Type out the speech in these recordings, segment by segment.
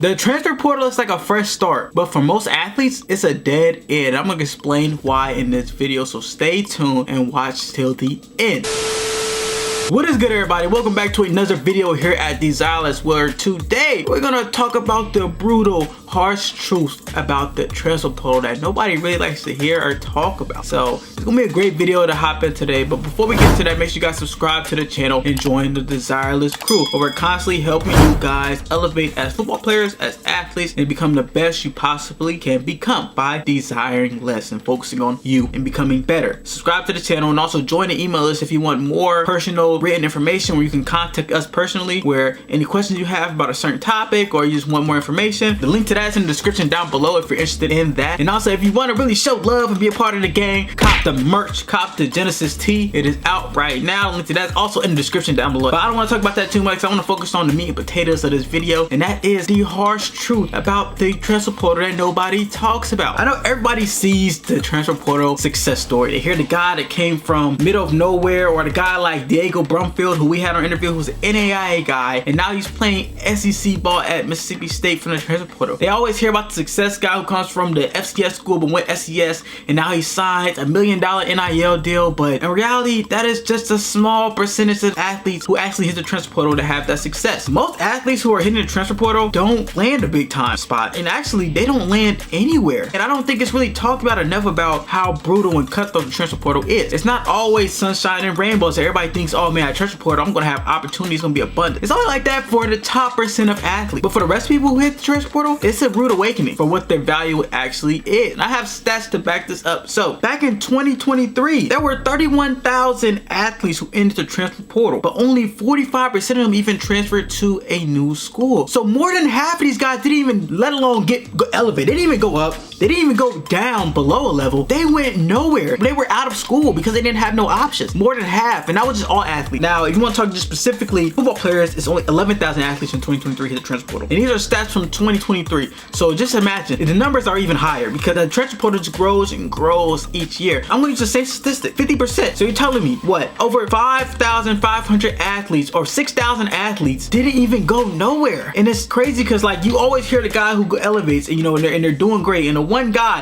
The transfer portal is like a fresh start, but for most athletes, it's a dead end. I'm gonna explain why in this video, so stay tuned and watch till the end. What is good, everybody? Welcome back to another video here at desireLess, where today we're gonna talk about the brutal, harsh truth about the transfer portal that nobody really likes to hear or talk about. So it's gonna be a great video to hop in today, but before we get to that, make sure you guys subscribe to the channel and join the desireLess crew, where we're constantly helping you guys elevate as football players, as athletes, and become the best you possibly can become by desiring less and focusing on you and becoming better. Subscribe to the channel and also join the email list if you want more personal written information where you can contact us personally, where any questions you have about a certain topic or you just want more information, the link to that is in the description down below if you're interested in that. And also, if you want to really show love and be a part of the gang, cop the merch, cop the Genesis tee. It is out right now. The link to that is also in the description down below. But I don't want to talk about that too much because I want to focus on the meat and potatoes of this video, and that is the harsh truth about the transfer portal that nobody talks about. I know everybody sees the transfer portal success story. They hear the guy that came from middle of nowhere, or the guy like Diego Brumfield, who we had on interview, who's an NAIA guy, and now he's playing SEC ball at Mississippi State from the transfer portal. They always hear about the success guy who comes from the FCS school but went SES, and now he signs $1 million NIL deal. But in reality, that is just a small percentage of athletes who actually hit the transfer portal to have that success. Most athletes who are hitting the transfer portal don't land a big time spot, and actually they don't land anywhere. And I don't think it's really talked about enough about how brutal and cutthroat the transfer portal is. It's not always sunshine and rainbows. Everybody thinks, oh man, at transfer portal I'm gonna have opportunities, gonna be abundant. It's only like that for the top % of athletes, but for the rest of people who hit the transfer portal, it's a rude awakening for what their value actually is. And I have stats to back this up. So back in 2023, there were 31,000 athletes who entered the transfer portal, but only 45% of them even transferred to a new school. So more than half of these guys didn't even, let alone go elevate. They didn't even go up. They didn't even go down below a level. They went nowhere. They were out of school because they didn't have no options. More than half, and that was just all athletes. Now, if you want to talk just specifically football players, it's only 11,000 athletes in 2023 hit the transfer portal, and these are stats from 2023. So just imagine the numbers are even higher because the transfer portal just grows and grows each year. I'm going to use the same statistic, 50%. So you're telling me what? Over 5,500 athletes or 6,000 athletes didn't even go nowhere. And it's crazy because like you always hear the guy who elevates, and you know, and they're doing great. And the one guy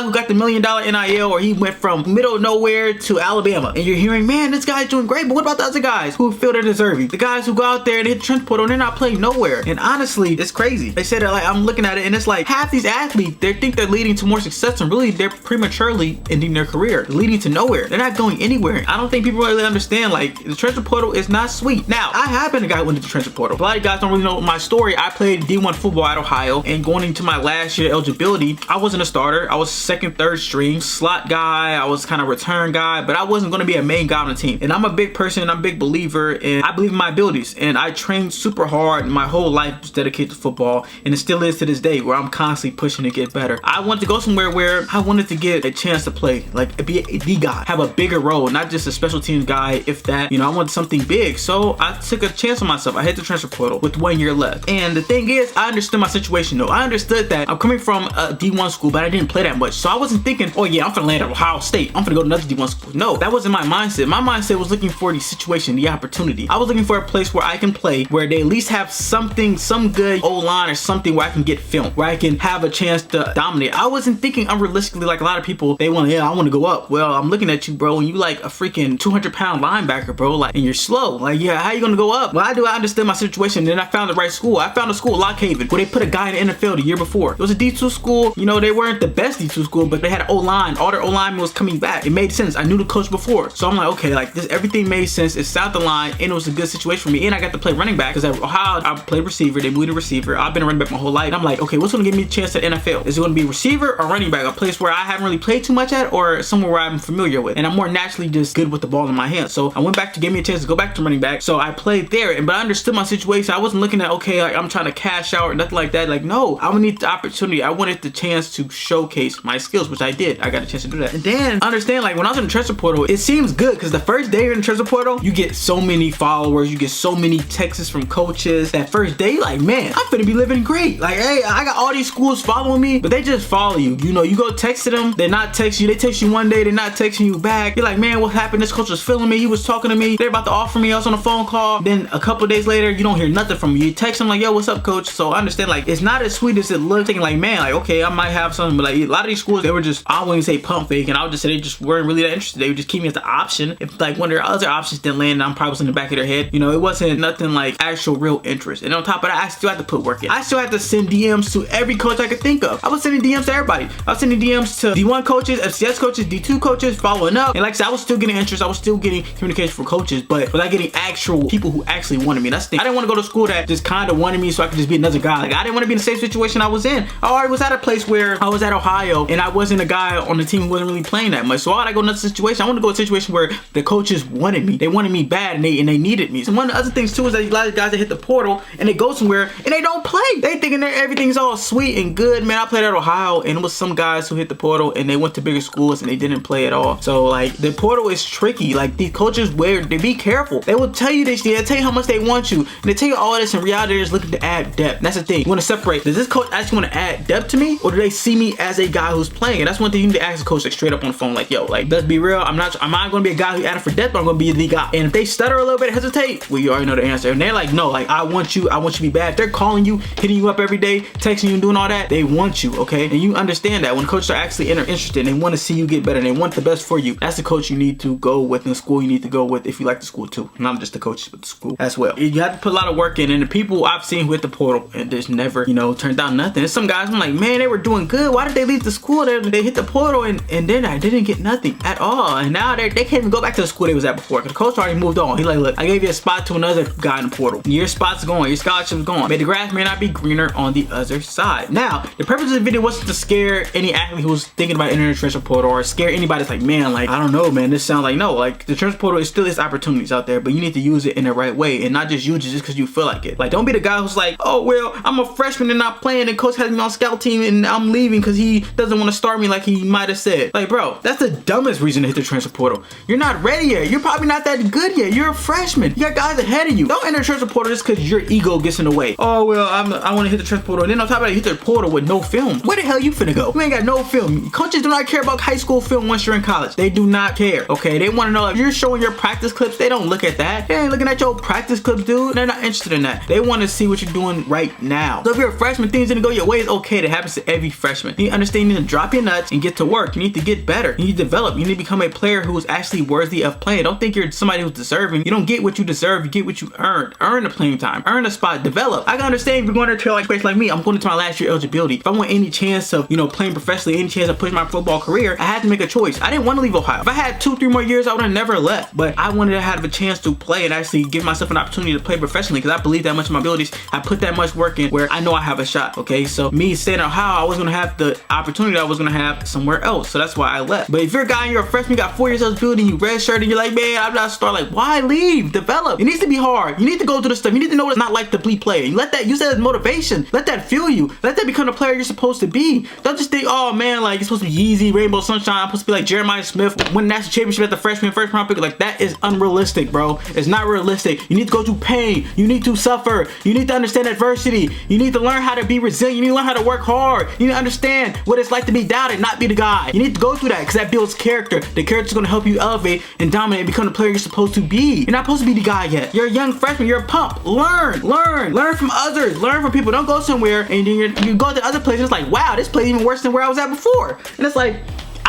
who got the $1 million NIL, or he went from middle of nowhere to Alabama, and you're hearing, man, this guy's doing great. But what about the other guys who feel they're deserving? The guys who go out there and hit the transfer portal and they're not playing nowhere. And honestly, it's crazy. They say that, like, I'm looking at it and it's like half these athletes, they think they're leading to more success, and really they're prematurely ending their career, leading to nowhere. They're not going anywhere. I don't think people really understand, like, the transfer portal is not sweet. Now, I have been a guy who went to the transfer portal. A lot of guys don't really know my story. I played D1 football at Ohio, and going into my last year eligibility, I wasn't a starter. I was second, third string, slot guy. I was kind of return guy, but I wasn't going to be a main guy on the team. And I'm a big person, I'm a big believer, and I believe in my abilities. And I trained super hard. My whole life was dedicated to football, and it still is to this day, where I'm constantly pushing to get better. I wanted to go somewhere where I wanted to get a chance to play, like be the guy, have a bigger role, not just a special teams guy, if that, you know, I wanted something big. So I took a chance on myself. I hit the transfer portal with 1 year left. And the thing is, I understood my situation though. I understood that I'm coming from a D1 school, but I didn't play that much. So I wasn't thinking, oh yeah, I'm gonna land at Ohio State, I'm gonna go to another D1 school. No, that wasn't my mindset. My mindset was looking for the situation, the opportunity. I was looking for a place where I can play, where they at least have something, some good O-line or something where I can get filmed, where I can have a chance to dominate. I wasn't thinking unrealistically like a lot of people. They want, yeah, I want to go up. Well, I'm looking at you, bro, and you like a freaking 200-pound linebacker, bro, like, and you're slow. Like, yeah, how you gonna go up? Well, I understood my situation, and then I found the right school. I found a school, Lock Haven, where they put a guy in the NFL the year before. It was a D2 school. You know, they weren't the best D2 school, but they had an O-line. All their O-linemen was coming back. It made sense. I knew the coach before. So I'm like, okay, like this, everything made sense. It south the line, and it was a good situation for me. And I got to play running back because at Ohio, I played receiver. They moved to receiver. I've been a running back my whole life. And I'm like, okay, what's gonna give me a chance at NFL? Is it gonna be receiver or running back? A place where I haven't really played too much at, or somewhere where I'm familiar with, and I'm more naturally just good with the ball in my hands. So I went back to give me a chance to go back to running back. So I played there, but I understood my situation. I wasn't looking at, okay, like I'm trying to cash out or nothing like that. Like, no, I would need the opportunity. I wanted the chance to showcase my skills, which I did. I got a chance to do that. And then understand, like, when I was in the transfer portal, it seems good because the first day you're in the transfer portal, you get so many followers, you get so many texts from coaches. That first day, like, man, I'm finna be living great. Like, hey, I got all these schools following me, but they just follow you. You know, you go text them, they're not texting you. They text you one day, they're not texting you back. You're like, man, what happened? This coach was feeling me. He was talking to me. They're about to offer me. I was on a phone call. Then a couple days later, you don't hear nothing from you. You text them like, yo, what's up, coach? So I understand, like, it's not as sweet as it looks. Thinking like, man, like, okay, I might have something, but like a lot of these schools, they were just, I wouldn't say pump fake, and I would just say they just weren't really that interested. They would just keep me as the option. If like one of their other options didn't land, I'm probably in the back of their head. You know, it wasn't nothing like actual real interest. And on top of that, I still had to put work in. I still had to send DMs to every coach I could think of. I was sending DMs to everybody. I was sending DMs to D1 coaches, FCS coaches, D2 coaches, following up. And like I said, I was still getting interest. I was still getting communication from coaches, but without getting actual people who actually wanted me. That's the thing. I didn't want to go to school that just kind of wanted me so I could just be another guy. Like, I didn't want to be in the same situation I was in. I already was at a place where I was at Ohio and I wasn't a guy on the team who wasn't really playing that much. So why would I go to another situation? I want to go to a situation where the coaches wanted me. They wanted me bad and they needed me. So one of the other things too is that a lot of guys that hit the portal and they go somewhere and they don't play. They thinking that everything's all sweet and good. Man, I played at Ohio and it was some guys who hit the portal and they went to bigger schools and they didn't play at all. So like the portal is tricky. Like these coaches, they be careful. They will tell you this, they'll tell you how much they want you, and they tell you all this. In reality, they're just looking to add depth. That's the thing. You want to separate. Does this coach actually want to add depth to me, or do they see me as a guy who's playing? And that's one thing you need to ask the coach like straight up on the phone. Like, yo, like, let's be real. I'm not going to be a guy who added for depth, but I'm going to be the guy. And if they stutter a little bit, hesitate, well, you already know the answer. And they're like, no, like, I want you to be bad. If they're calling you, hitting you up every day, texting you and doing all that, they want you, okay? And you understand that when coaches are actually interested, they want to see you get better, and they want the best for you. That's the coach you need to go with in the school. You need to go with if you like the school too. Not just the coaches, but the school as well. You have to put a lot of work in, and the people I've seen who hit the portal and just never, you know, turned out nothing. There's some guys I'm like, man, they were doing good. Why did they leave the school? They hit the portal and then I didn't get nothing at all. And now they can't even go back to the school they was at before because the coach already moved on. He's like, look, I gave you a spot to another guy in the portal. Your spot's gone. Your scholarship's gone. But the grass may not be greener on the other side. Now, the purpose of the video wasn't to scare any athlete who was thinking about entering the transfer portal or scare anybody that's like, man, like, I don't know, man, this sounds like, no, like the transfer portal is still is opportunities out there, but you need to use it in the right way and not just use it just because you feel like it. Like, don't be the guy who's like, oh, well, I'm a freshman and not playing and coach has me on scout team and I'm leaving because he doesn't want to start me like he might have said. Like, bro, that's the dumbest reason to hit the transfer portal. You're not ready yet. You're probably not that good yet. You're a freshman. You got guys ahead of you. Don't enter the transfer portal just because your ego gets in the way. Oh, well, I want to hit the transfer portal. And then on top of that, you hit the portal with no film. Where the hell you finna go? You ain't got no film. Coaches do not care about high school film once you're in college. They do not care, okay? They want to know if you're showing your practice clips. They don't look at that. They ain't looking at your practice clips, dude. They're not interested in that. They want to see what you're doing right now. So if you're a freshman, things didn't go your way, it's okay. That happens to every freshman. You understand, you need to drop your nuts and get to work. You need to get better. You need to develop. You need to become a player who is actually worthy of playing. Don't think you're somebody who's deserving. You don't get what you deserve. You get what you earned. Earn the playing time. Earn a spot. Develop. I can understand if you're going to a trail like place like me. I'm going into my last year eligibility. If I want any chance of, you know, playing professionally, any chance of pushing my football career, I had to make a choice. I didn't want to leave Ohio. If I had 2-3 more years, I would have never left. But I wanted to have a chance to play and actually give myself an opportunity to play professionally because I believe that much in my abilities. I put that much work in where I know I have a shot. Okay, so me staying in Ohio, I was gonna have the opportunity that I was gonna have somewhere else. So that's why I left. But if you're a guy and you're a freshman, you got 4 years eligibility, you redshirt, and you're like, man, I'm not starting. Like, why leave? Develop. It needs to be hard. You need to go through the stuff. You need to know what it's not like to be player. You let that use that as motivation. Let that fuel you. Let that become the player you're supposed to be. Don't just think, oh man, like you're supposed to be Yeezy, Rainbow Sunshine. I'm supposed to be like Jeremiah Smith, win national championship at the freshman first round pick. Like that is unrealistic, bro. It's not realistic. You need to go through pain. You need to suffer. You need to understand adversity. You need to learn how to be resilient. You need to learn how to work hard. You need to understand what it's like to be doubted, not be the guy. You need to go through that because that builds character. The character's gonna help you elevate and dominate and become the player you're supposed to be. You're not supposed to be the guy yet. You're a young freshman. You're a pump. Learn from others. Learn from people. Don't go somewhere and then you go to other places. It's like, wow, this place is even worse than where I was at before. And it's like,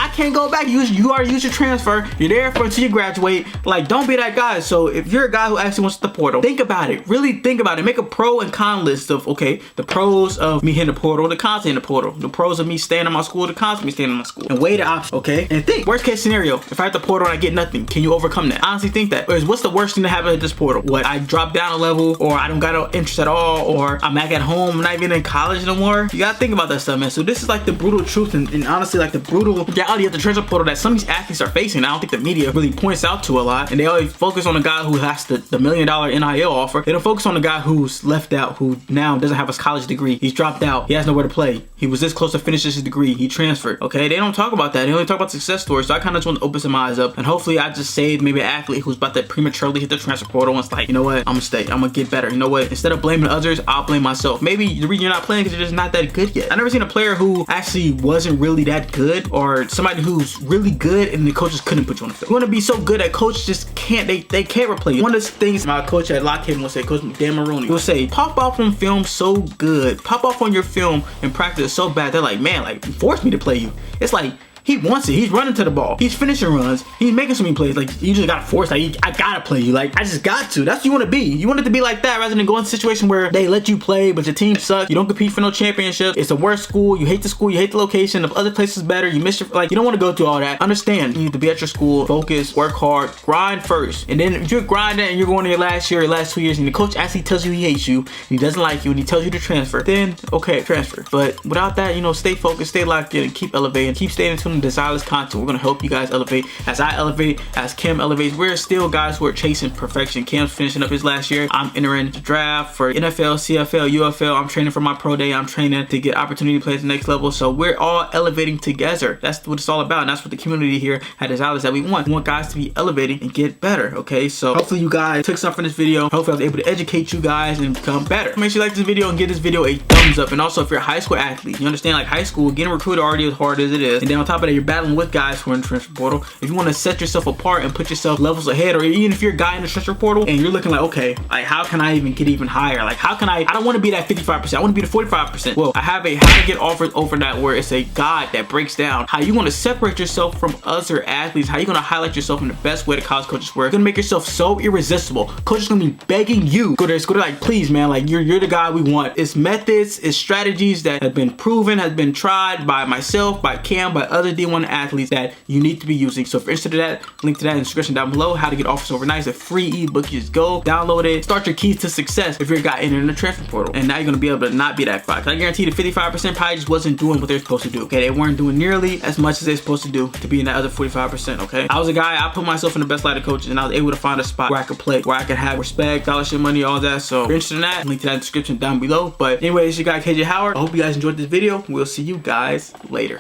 I can't go back. You already used your transfer. You're there for until you graduate. Like, don't be that guy. So if you're a guy who actually wants the portal, think about it. Really think about it. Make a pro and con list of, okay, the pros of me hitting the portal, the cons in the portal, the pros of me staying in my school, the cons of me staying in my school, and weigh the options, okay? And think, worst case scenario, if I hit the portal and I get nothing, can you overcome that? Honestly think that. What's the worst thing to happen at this portal? What, I drop down a level, or I don't got no interest at all, or I'm back at home, I'm not even in college no more? You gotta think about that stuff, man. So this is like the brutal truth and honestly like the brutal reality at the transfer portal that some of these athletes are facing. I don't think the media really points out to a lot, and they always focus on the guy who has the $1 million NIL offer. They don't focus on the guy who's left out, who now doesn't have his college degree. He's dropped out. He has nowhere to play. He was this close to finishing his degree. He transferred. Okay, they don't talk about that. They only talk about success stories. So I kind of just want to open some eyes up, and hopefully I just saved maybe an athlete who's about to prematurely hit the transfer portal and it's like, you know what, I'm gonna stay. I'm gonna get better. You know what? Instead of blaming others, I'll blame myself. Maybe the reason you're not playing because you're just not that good yet. I've never seen a player who actually wasn't really that good, or somebody who's really good and the coaches couldn't put you on the field. You want to be so good that coach just can't. They can't replace you. One of the things my coach at Lockhaven will say, Coach Dan Maroney will say, pop off on film so good. Pop off on your film and practice so bad. They're like, man, like, force me to play you. It's like, he wants it. He's running to the ball. He's finishing runs. He's making so many plays. Like, you just gotta force. Like, I gotta play you. Like, I just got to. That's what you want to be. You want it to be like that rather than go in a situation where they let you play, but your team sucks. You don't compete for no championship. It's the worst school. You hate the school. You hate the location. If other places better, you miss your, like, you don't want to go through all that. Understand, you need to be at your school, focus, work hard, grind first. And then if you're grinding and you're going to your last year, your last 2 years, and the coach actually tells you he hates you, and he doesn't like you, and he tells you to transfer, then okay, transfer. But without that, you know, stay focused, stay locked in, and keep elevating, keep staying in tune to desireLess content. We're gonna help you guys elevate as I elevate, as Cam elevates. We're still guys who are chasing perfection. Cam's finishing up his last year. I'm entering the draft for NFL, CFL, UFL. I'm training for my pro day. I'm training to get opportunity to play at the next level. So we're all elevating together. That's what it's all about. And that's what the community here at desireLess that we want. We want guys to be elevating and get better. Okay, so hopefully you guys took something from this video. Hopefully I was able to educate you guys and become better. Make sure you like this video and give this video a thumbs up. And also, if you're a high school athlete, you understand, like, high school, getting recruited already as hard as it is. And then on top of that, you're battling with guys who are in the transfer portal. If you want to set yourself apart and put yourself levels ahead, or even if you're a guy in the transfer portal and you're looking like, okay, like, how can I even get even higher? Like, how can I don't want to be that 55%. I want to be the 45%. Well, I have a how to get offers over that, where it's a guide that breaks down how you want to separate yourself from other athletes, how you're going to highlight yourself in the best way the college coaches work. You're going to make yourself so irresistible. Coaches going to be begging you, go there, like, please, man, like, you're the guy we want. It's methods, it's strategies that have been proven, has been tried by myself, by Cam, by other D1 athletes that you need to be using. So if you're interested in that, link to that in the description down below. How to get offers overnight. It's a free ebook. You just go download it, start your keys to success if you're a guy entering the transfer portal. And now you're gonna be able to not be that guy. I guarantee the 55% probably just wasn't doing what they're supposed to do. Okay, they weren't doing nearly as much as they're supposed to do to be in that other 45%. Okay, I was a guy, I put myself in the best light of coaches, and I was able to find a spot where I could play, where I could have respect, scholarship money, all that. So if you're interested in that, link to that in the description down below. But anyway, it's your guy KJ Howard. I hope you guys enjoyed this video. We'll see you guys later.